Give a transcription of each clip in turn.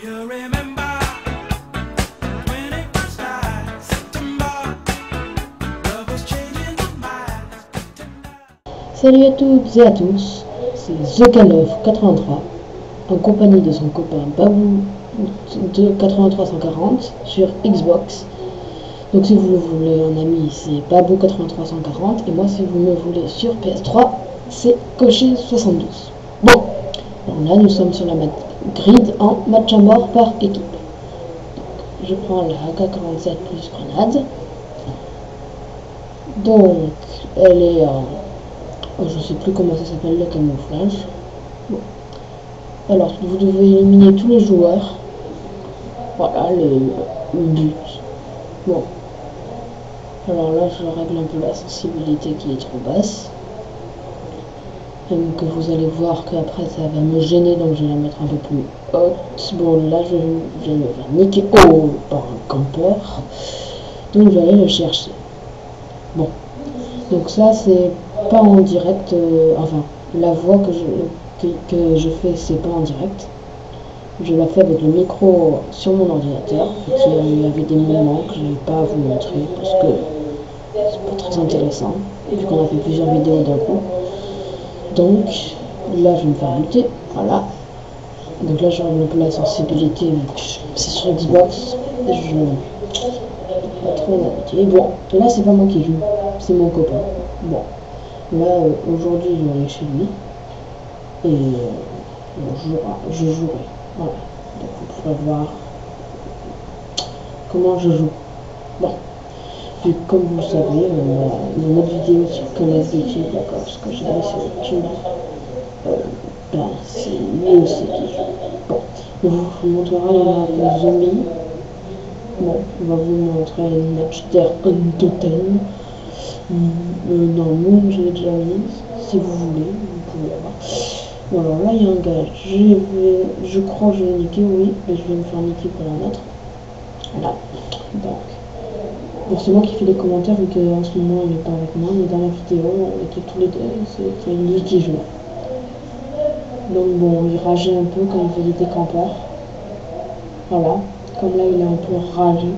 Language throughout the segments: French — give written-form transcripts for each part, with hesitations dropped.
Salut à toutes et à tous, c'est TheCalF83 en compagnie de son copain Babou de 8340 sur Xbox. Donc si vous le voulez en ami, c'est Babou 8340 et moi si vous me voulez sur PS3, c'est Cocher72. Bon, alors là nous sommes sur la grid en match à mort par équipe. Donc, je prends la AK-47 plus grenade. Donc elle est en... je sais plus comment ça s'appelle, le camouflage. Bon. Alors, vous devez éliminer tous les joueurs. Voilà, le but. Bon. Alors là, je règle un peu la sensibilité qui est trop basse. Donc, vous allez voir qu'après, ça va me gêner, donc je vais la mettre un peu plus haute. Bon, là, je vais me faire niquer par un campeur. Donc, je vais aller le chercher. Bon. Donc ça, c'est pas en direct, enfin, la voix que je fais, c'est pas en direct. Je la fais avec le micro sur mon ordinateur. Il y avait des moments que je n'avais pas à vous montrer parce que c'est pas très intéressant, vu qu'on a fait plusieurs vidéos d'un coup. Donc, là, je vais me faire lutter, voilà. Donc là, je règle un peu la sensibilité, vu que c'est sur Xbox, je pas trop l'habitude. Bon, là, c'est pas moi qui joue, c'est mon copain. Bon. Là, aujourd'hui, je vais aller chez lui et je jouerai. Voilà. Donc, vous pourrez voir comment je joue. Bon. Puis, comme vous le savez, une autre vidéo sur Call of Duty Black Ops que j'ai mis sur YouTube, c'est lui aussi qui joue. Bon. On vous montrera les zombies. Bon, on va vous montrer Napster Untoten. Dans le monde, je l'ai déjà mis. Si vous voulez, vous pouvez voir. Bon, alors là, il y a un gars. Je crois que je vais niquer, oui, mais je vais me faire niquer pour la mettre. Voilà. Donc, bon, c'est moi qui fais les commentaires, vu qu'en ce moment, il n'est pas avec moi, mais dans la vidéo, on était tous les deux. C'est lui qui joue. Donc, bon, il rageait un peu quand il faisait des campeurs. Voilà. Comme là, il est un peu ragé.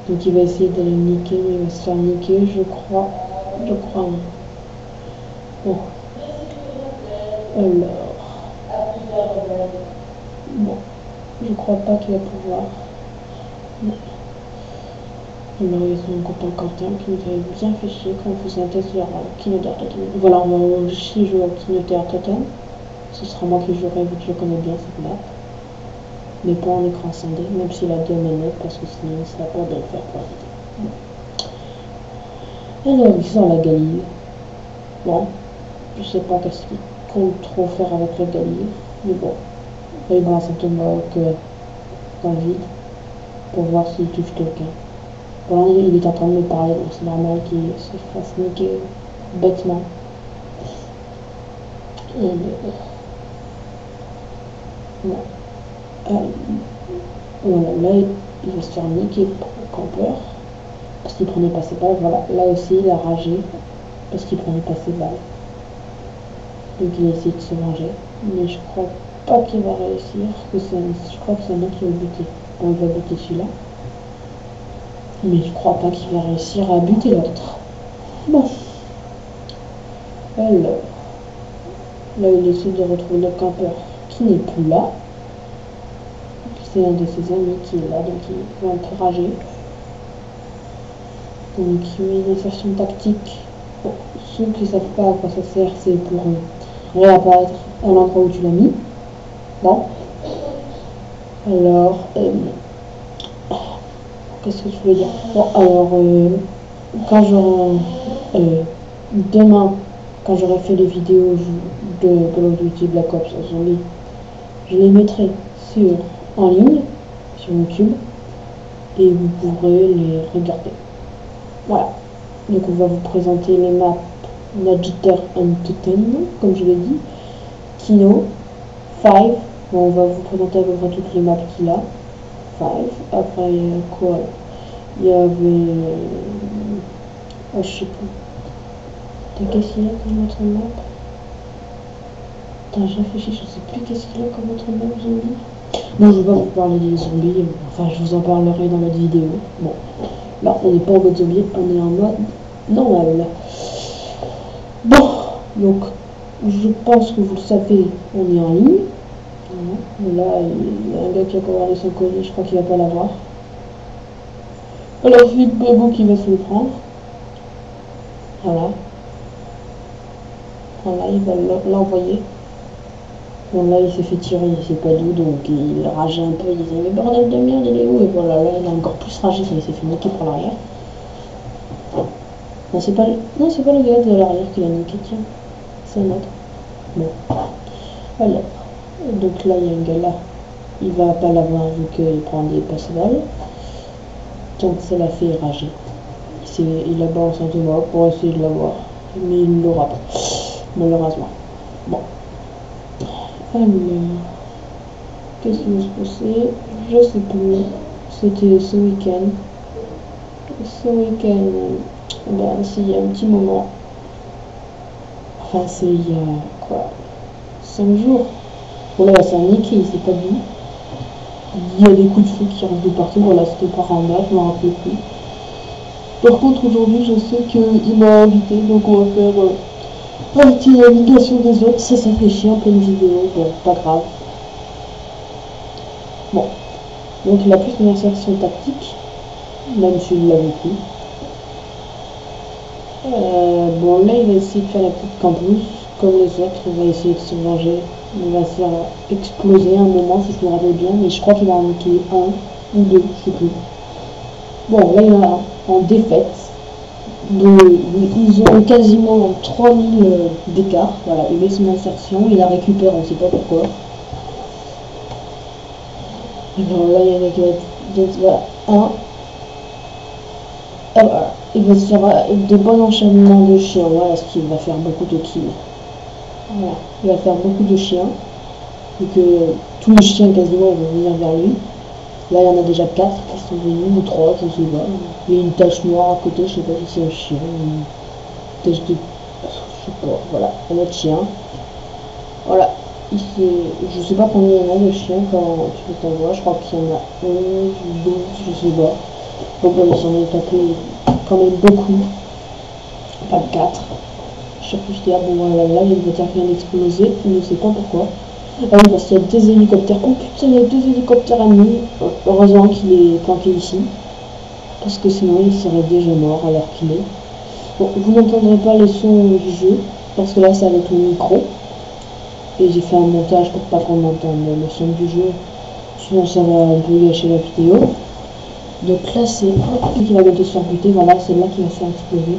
Donc il va essayer d'aller niquer, mais il va se faire niquer, je crois. Bon. Alors. Bon. Je crois pas qu'il va pouvoir. Non. Alors il y a son copain Quentin qui nous avait bien fait chier quand on faisait un test sur Kinoder Totem. Voilà, on va aussi jouer au Kinoder Totem. Ce sera moi qui jouerai, vu que je connais bien cette map. Mais pas en écran scindé, même s'il a 2 manettes, parce que sinon il ne sera pas de le faire pour la vidéo. Alors il sort la Galil. Bon, je sais pas qu'est-ce qu'il compte trop faire avec la Galil, mais bon, il balance un tomahawk dans le vide pour voir s'il touche quelqu'un. Bon, il est en train de me parler, donc c'est normal qu'il se fasse niquer bêtement. Et bon. Voilà, là il va se faire niquer pour le campeur parce qu'il prenait pas ses balles. Voilà, là aussi il a ragé parce qu'il prenait pas ses balles. Donc il a essayé de se venger, mais je crois pas qu'il va réussir. Je crois que c'est un autre qui va buter. On va buter celui-là, mais je crois pas qu'il va réussir à buter l'autre. Bon, alors là il essaie de retrouver le campeur qui n'est plus là. C'est un de ses amis qui est là, donc il va un peu rager. Donc il met une insertion tactique. Bon, ceux qui ne savent pas à quoi ça sert, c'est pour réapparaître à l'endroit où tu l'as mis. Bon. Alors, qu'est-ce que je voulais dire? Bon, alors, quand j'aurai demain, quand j'aurai fait les vidéos de Call of Duty Black Ops Zombie, je les mettrai en ligne sur YouTube et vous pourrez les regarder. Voilà. Donc on va vous présenter les maps Napster Untoten, comme je l'ai dit, Kino, 5. Bon, on va vous présenter à peu près toutes les maps qu'il a. 5. Après quoi? Il y avait je sais plus. Qu'est-ce qu'il y a comme autre map? Attends, je réfléchis, je sais plus qu'est-ce qu'il y a comme autre map zombie. Non, je ne vais pas vous parler des zombies, enfin je vous en parlerai dans notre vidéo. Bon, là on n'est pas en mode zombie, on est en mode normal. Bon, donc je pense que vous le savez, on est en ligne. Voilà. Là, il y a un gars qui a commandé son colis, je crois qu'il va pas l'avoir. Alors c'est Babou qui va se le prendre. Voilà. Voilà, il va l'envoyer. Bon là il s'est fait tirer, il sait pas d'où, donc il rageait un peu, il disait mais bordel de merde il est où, et voilà, là il a encore plus ragé, ça il s'est fait niquer par l'arrière. Non c'est pas le gars de l'arrière qui l'a niqué, tiens, c'est un autre. Bon, voilà. Donc là il y a un gars là, il va pas l'avoir vu qu'il prend des passe-balles. Donc ça l'a fait rager. Il a balancé un tournoi pour essayer de l'avoir, mais il ne l'aura pas, malheureusement. Bon. Alors, qu'est-ce qui va se passer? Je sais plus. C'était ce week-end. Ce week-end, ben, c'est il y a un petit moment. Enfin, c'est il y a quoi? 5 jours. Voilà, c'est un niqué, il s'est pas vu. Il y a des coups de feu qui arrivent de partout. Voilà, c'était par en bas, je m'en rappelle plus. Par contre, aujourd'hui, je sais qu'il m'a invité, donc on va faire un petit navigation des autres. Ça fait chier en pleine vidéo, bon, pas grave. Bon, donc il a plus une insertion tactique, même s'il l'avait plus. Bon, là, il va essayer de faire la petite campus, comme les autres, il va essayer de se venger. Il va se faire exploser un moment, si je me rappelle bien, mais je crois qu'il va en niquer un ou deux, je sais plus. Bon, là, il est en défaite. Ils ont quasiment 3000 d'écart. Voilà, il met son insertion, il la récupère, on ne sait pas pourquoi. Et bon, là, il y en a qui va être. Voilà, il va se faire de bons enchaînements de chiens. Voilà, ce qui va faire beaucoup de kills. Voilà, il va faire beaucoup de chiens. Et que tous les chiens quasiment vont venir vers lui. Là, il y en a déjà 4 qui sont venus, ou 3, je sais pas. Il y a une tache noire à côté, je sais pas si c'est un chien. Une tache de. Je sais pas, voilà, un autre chien. Voilà, je sais pas combien il y en a de chiens quand tu les envoies, je crois qu'il y en a 11 ou 12, je sais pas. Donc bon, ils en ont tapé quand même beaucoup. Pas 4. Surtout je dis, ah bon voilà, là il va rien d'exploser, je ne sais pas pourquoi. Ah oui, parce qu'il y a 2 hélicoptères. Oh putain, il y a 2 hélicoptères ennemis. Heureusement qu'il est planqué ici. Parce que sinon il serait déjà mort à l'heure qu'il est. Bon, vous n'entendrez pas les sons du jeu. Parce que là c'est avec le micro. Et j'ai fait un montage pour pas qu'on entende le son du jeu. Sinon ça va un peu gâcher la vidéo. Donc là c'est qui va bientôt se faire buter. Voilà, c'est là qu'il va se faire exploser.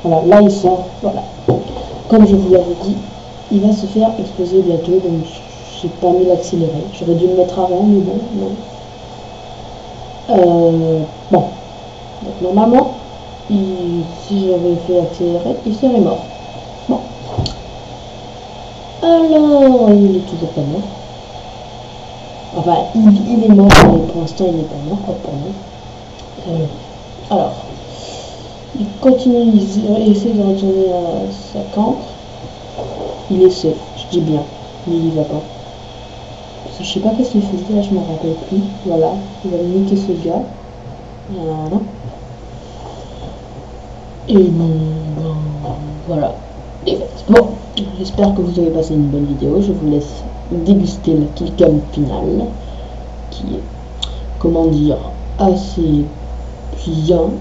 Voilà, là il sort. Voilà. Comme je vous l'avais dit, il va se faire exploser bientôt, donc j'ai pas mis l'accélérer. J'aurais dû le mettre avant, mais bon, non. Bon, donc normalement, si j'avais fait accélérer, il serait mort. Bon. Alors, il est toujours pas mort. Enfin, il est mort, mais pour l'instant, il n'est pas mort, pour nous. Alors, il continue, il essaie de retourner à sa camp. Il essaie, je dis bien, mais il y va pas. Parce que je sais pas qu'est-ce qu'il faisait, là je m'en rappelle plus. Voilà, il va niquer ce gars. Voilà. Et bon, voilà. Et bon, j'espère que vous avez passé une bonne vidéo. Je vous laisse déguster la killcam finale, qui est, comment dire, assez bien.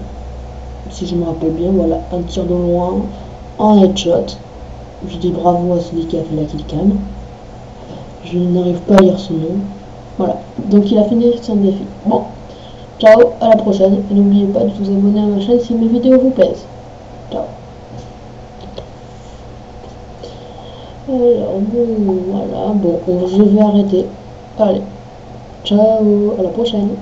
Si je me rappelle bien, voilà, un tir de loin, en headshot. Je dis bravo à celui qui a fait la killcam. Je n'arrive pas à lire son nom. Voilà. Donc il a fini son défi. Bon. Ciao, à la prochaine. Et n'oubliez pas de vous abonner à ma chaîne si mes vidéos vous plaisent. Ciao. Alors bon, voilà. Bon, je vais arrêter. Allez. Ciao, à la prochaine.